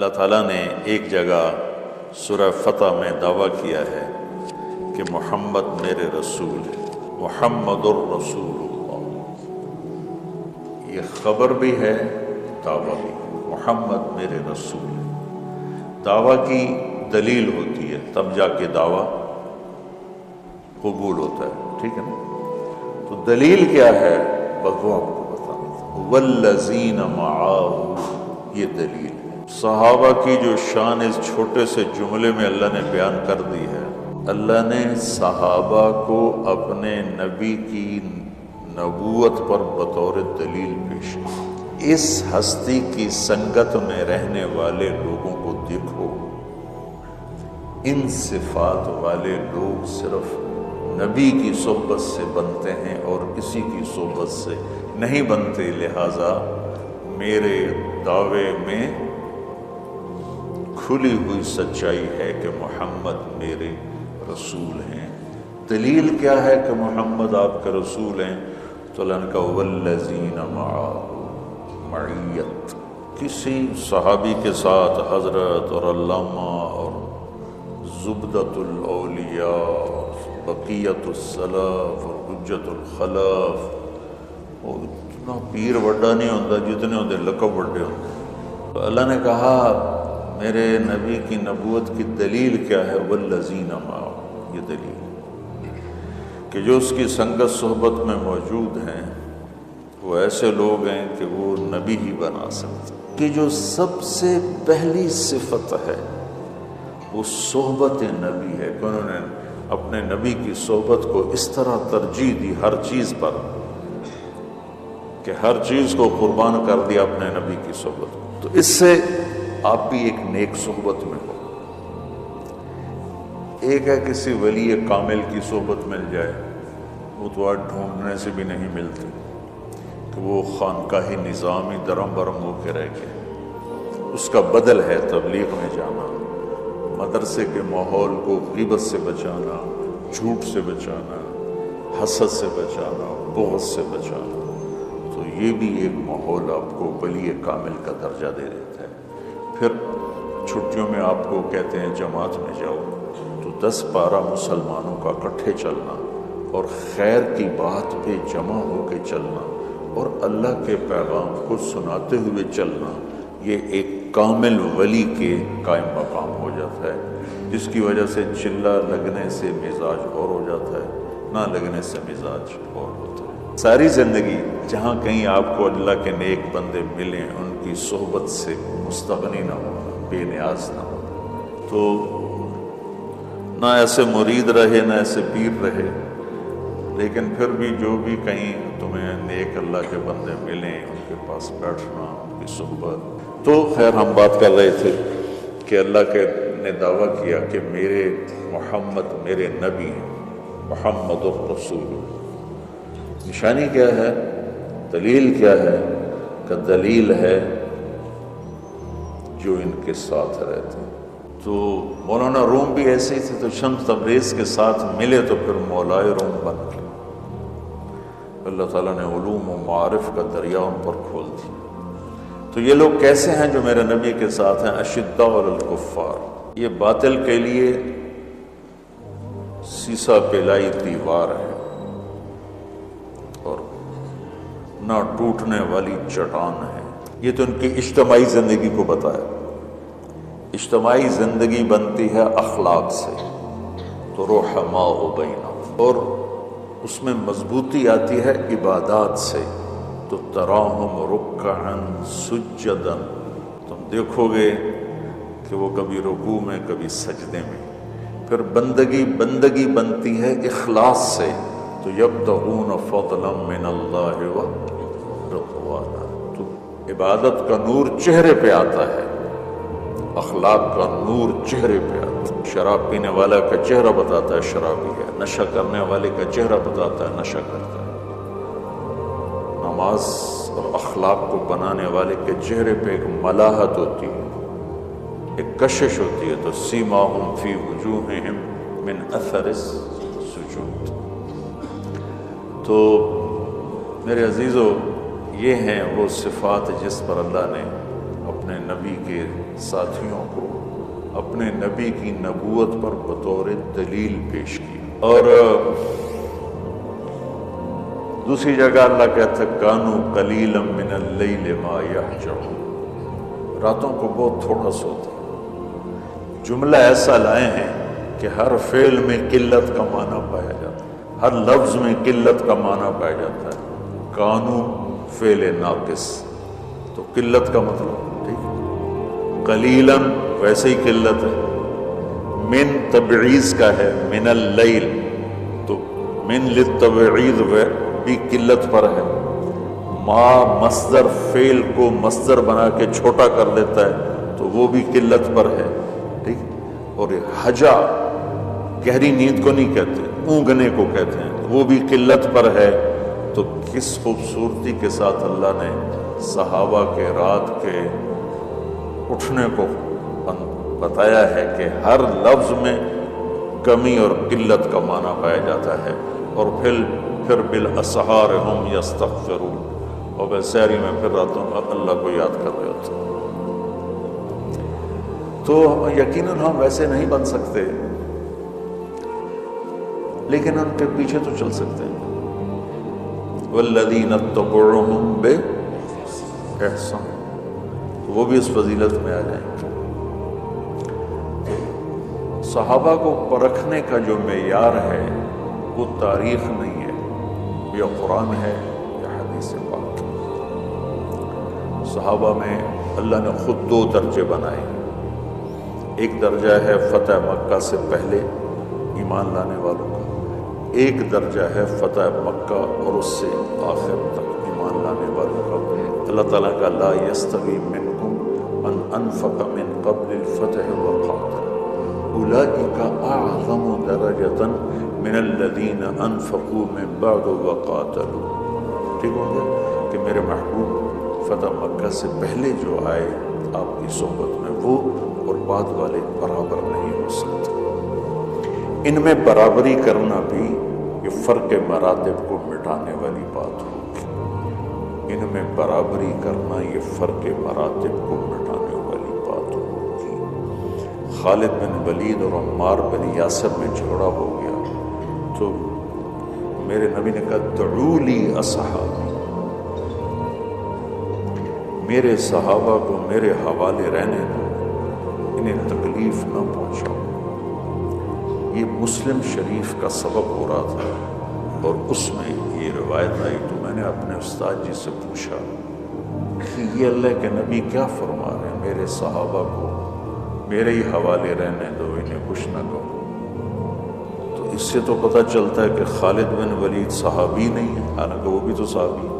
اللہ تعالیٰ نے ایک جگہ سورہ فتح میں دعویٰ کیا ہے کہ محمد میرے رسول ہے، محمد الرسول اللہ۔ یہ خبر بھی ہے، دعویٰ بھی، محمد میرے رسول ہے۔ دعویٰ کی دلیل ہوتی ہے تب جا کے دعویٰ قبول ہوتا ہے، ٹھیک ہے نا؟ تو دلیل کیا ہے بس وہ آپ کو بتانا تھا۔ والذین معاہ، یہ دلیل ہے۔ صحابہ کی جو شان اس چھوٹے سے جملے میں اللہ نے بیان کر دی ہے، اللہ نے صحابہ کو اپنے نبی کی نبوت پر بطور دلیل پیش کی۔ اس ہستی کی سنگت میں رہنے والے لوگوں کو دیکھو، ان صفات والے لوگ صرف نبی کی صحبت سے بنتے ہیں اور کسی کی صحبت سے نہیں بنتے، لہٰذا میرے دعوے میں کھلی ہوئی سچائی ہے کہ محمد میرے رسول ہیں۔ دلیل کیا ہے کہ محمد آپ کے رسول ہیں؟ تو اللہ نے کہا والذین معاہ، معیت کسی صحابی کے ساتھ حضرت اور علامہ اور زبدۃ الاولیاء اور بقیت السلف اور حجت الخلف، اور اتنا پیر وڈا نہیں ہوتا جتنے ہوتے لقب وڈے ہوتے۔ تو اللہ نے کہا میرے نبی کی نبوت کی دلیل کیا ہے؟ والذین معاہ، یہ دلیل کہ جو اس کی سنگت صحبت میں موجود ہیں وہ ایسے لوگ ہیں کہ وہ نبی ہی بنا سکتے، کہ جو سب سے پہلی صفت ہے وہ صحبت نبی ہے، کہ انہوں نے اپنے نبی کی صحبت کو اس طرح ترجیح دی ہر چیز پر کہ ہر چیز کو قربان کر دیا اپنے نبی کی صحبت کو۔ تو اس سے آپ بھی ایک نیک صحبت میں ہو۔ ایک ہے کسی ولی کامل کی صحبت مل جائے، وہ تو آج ڈھونڈنے سے بھی نہیں ملتی، کہ وہ خانقاہی نظامی درم برم ہو کے رہ گئے۔ اس کا بدل ہے تبلیغ میں جانا، مدرسے کے ماحول کو غیبت سے بچانا، جھوٹ سے بچانا، حسد سے بچانا، بغض سے بچانا۔ تو یہ بھی ایک ماحول آپ کو ولی کامل کا درجہ دے دیتا ہے۔ پھر چھٹیوں میں آپ کو کہتے ہیں جماعت میں جاؤ، تو 10-12 مسلمانوں کا اکٹھے چلنا اور خیر کی بات پہ جمع ہو کے چلنا اور اللہ کے پیغام کو سناتے ہوئے چلنا، یہ ایک کامل ولی کے قائم مقام ہو جاتا ہے، جس کی وجہ سے چلہ لگنے سے مزاج اور ہو جاتا ہے، نہ لگنے سے مزاج اور ہوتا ہے۔ ساری زندگی جہاں کہیں آپ کو اللہ کے نیک بندے ملیں، ان کی صحبت سے مستغنی نہ ہونا، بے نیاز نہ ہونا، تو نہ ایسے مرید رہے نہ ایسے پیر رہے، لیکن پھر بھی جو بھی کہیں تمہیں نیک اللہ کے بندے ملیں، ان کے پاس بیٹھنا، ان کی صحبت۔ تو خیر ہم بات کر رہے تھے کہ اللہ کے نے دعویٰ کیا کہ میرے محمد میرے نبی ہیں، محمد الرسول۔ نشانی کیا ہے؟ دلیل کیا ہے؟ کہ دلیل ہے جو ان کے ساتھ رہتے ہیں۔ تو مولانا روم بھی ایسے ہی تھے، تو شمس تبریز کے ساتھ ملے تو پھر مولائے روم بن گئے۔ اللہ تعالیٰ نے علوم و معارف کا دریا ان پر کھول دیا۔ تو یہ لوگ کیسے ہیں جو میرے نبی کے ساتھ ہیں؟ اشداء علی الکفار، یہ باطل کے لیے سیسا پلائی دیوار ہے اور نہ ٹوٹنے والی چٹان ہے۔ یہ تو ان کی اجتماعی زندگی کو بتایا۔ اجتماعی زندگی بنتی ہے اخلاق سے، تو رحماء بینہم، اور اس میں مضبوطی آتی ہے عبادات سے، تو تراہم رکعا سجدا، تم دیکھو گے کہ وہ کبھی رکوع میں کبھی سجدے میں۔ پھر بندگی بنتی ہے اخلاص سے، تو یبتغون فضلا من اللہ ورضوانا، تو عبادت کا نور چہرے پہ آتا ہے، اخلاق کا نور چہرے پہ آتا ہے۔ شراب پینے والا کا چہرہ بتاتا ہے شرابی ہے، نشہ کرنے والے کا چہرہ بتاتا ہے نشہ کرتا ہے۔ نماز اور اخلاق کو بنانے والے کے چہرے پہ ایک ملاحت ہوتی ہے، ایک کشش ہوتی ہے، تو سیماہم فی وجوہہم من اثر السجود۔ تو میرے عزیزو، یہ ہیں وہ صفات جس پر اللہ نے اپنے اپنے نبی کے ساتھیوں کو اپنے نبی کی نبوت پر بطور دلیل پیش کی. اور دوسری جگہ اللہ کہتا ہے کانوا قلیلا من اللیل ما یہجعون، راتوں کو بہت تھوڑا سوتے. جملہ ایسا لائے ہیں کہ ہر فعل میں قلت کا معنی پایا جاتا ہے، ہر لفظ میں قلت کا معنی پایا جاتا ہے. کانوا فعل ناقص تو قلت کا مطلب ٹھیک ہے. قلیلاً ویسے ہی قلت ہے. من تبعیض کا ہے، من اللیل تو من للتبعیض بھی قلت پر ہے. ما مصدر فعل کو مصدر بنا کے چھوٹا کر دیتا ہے تو وہ بھی قلت پر ہے ٹھیک. اور حجا گہری نیند کو نہیں کہتے، اونگنے کو کہتے ہیں، وہ بھی قلت پر ہے. تو کس خوبصورتی کے ساتھ اللہ نے صحابہ کے رات کے اٹھنے کو بتایا ہے کہ ہر لفظ میں کمی اور قلت کا معنی پایا جاتا ہے. اور پھر بالاسحار ہم یستغفرون، اور بسحری میں پھر راتوں میں اللہ کو یاد کر رہے ہوتے. تو یقیناً ہم ویسے نہیں بن سکتے لیکن ان کے پیچھے تو چل سکتے ہیں. والذین اتبعوہم بإحسان، وہ بھی اس فضیلت میں آ جائیں گے. صحابہ کو پرکھنے کا جو معیار ہے وہ تاریخ نہیں ہے، یا قرآن ہے یا حدیث پاک. صحابہ میں اللہ نے خود دو درجے بنائے. ایک درجہ ہے فتح مکہ سے پہلے ایمان لانے والوں کا، ایک درجہ ہے فتح مکہ اور اس سے آخر تک ایمان لانے والوں کا. اللہ تعالیٰ کا لا یستوی منکم من انفق من قبل الفتح وقاتل اولئک اعظم درجۃ من الذین انفقوا من بعد وقاتلوا. ٹھیک ہو گیا کہ میرے محبوب فتح مکہ سے پہلے جو آئے آپ کی صحبت میں وہ اور بعد والے برابر نہیں ہو سکتے. ان میں برابری کرنا بھی یہ فرق مراتب کو مٹانے والی بات ہوگی. ان میں برابری کرنا یہ فرق مراتب کو مٹانے والی بات ہوگی. خالد بن ولید اور عمار بن یاسر میں جھگڑا ہو گیا تو میرے نبی نے کہا دعوا لی اصحابی، میرے صحابہ کو میرے حوالے رہنے دو، انہیں تکلیف نہ پہنچاؤ. یہ مسلم شریف کا سبق ہو رہا تھا اور اس میں یہ روایت آئی تو میں نے اپنے استاد جی سے پوچھا کہ یہ اللہ کے نبی کیا فرما رہے ہیں، میرے صحابہ کو میرے ہی حوالے رہنے دو، انہیں کچھ نہ کہو. تو اس سے تو پتہ چلتا ہے کہ خالد بن ولید صحابی نہیں ہے، حالانکہ وہ بھی تو صحابی ہے.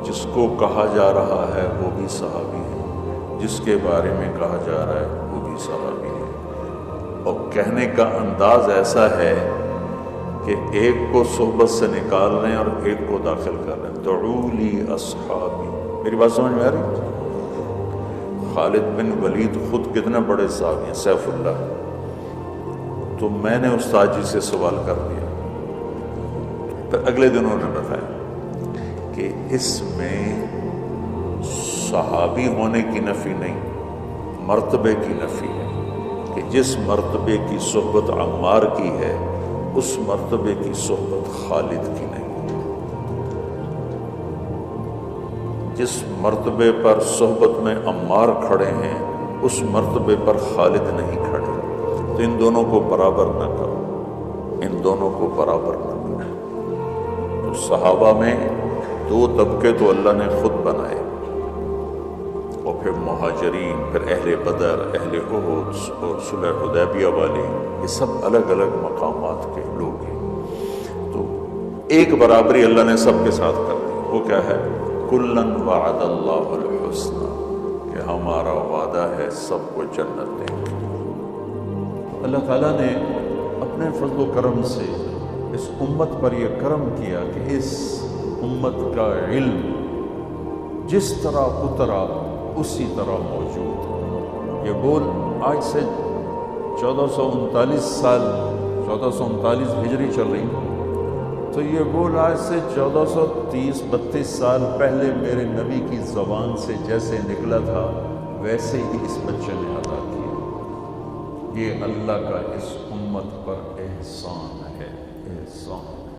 جس کو کہا جا رہا ہے وہ بھی صحابی ہے، جس کے بارے میں کہا جا رہا ہے وہ بھی صحابی ہے. اور کہنے کا انداز ایسا ہے کہ ایک کو صحبت سے نکال رہے ہیں اور ایک کو داخل کر رہے ہیں. دعوا لی اصحابی. میری بات سمجھ میں آ رہی؟ خالد بن ولید خود کتنے بڑے صحابی ہیں، سیف اللہ. تو میں نے استاد جی سے سوال کر دیا، پھر اگلے دن انہوں نے بتایا کہ اس میں صحابی ہونے کی نفی نہیں، مرتبے کی نفی ہے کہ جس مرتبے کی صحبت عمار کی ہے اس مرتبے کی صحبت خالد کی نہیں. جس مرتبے پر صحبت میں عمار کھڑے ہیں اس مرتبے پر خالد نہیں کھڑے. تو ان دونوں کو برابر نہ کرو، ان دونوں کو برابر نہ کرو. تو صحابہ میں دو طبقے تو اللہ نے خود بنائے، اور پھر مہاجرین، پھر اہل بدر، اہل احد اور صلح حدیبیہ والے، یہ سب الگ الگ مقامات کے لوگ ہیں. تو ایک برابری اللہ نے سب کے ساتھ کر دی. وہ کیا ہے؟ کلن وعد اللہ الحسنى، کہ ہمارا وعدہ ہے سب کو جنت دیں گے. اللہ تعالیٰ نے اپنے فضل و کرم سے اس امت پر یہ کرم کیا کہ اس امت کا علم جس طرح اترا اسی طرح موجود. یہ بول آج سے 1439 ہجری چل رہی، تو یہ بول آج سے 1430-32 سال پہلے میرے نبی کی زبان سے جیسے نکلا تھا ویسے ہی اس بچے نے ادا کیا۔ یہ اللہ کا اس امت پر احسان ہے، احسان۔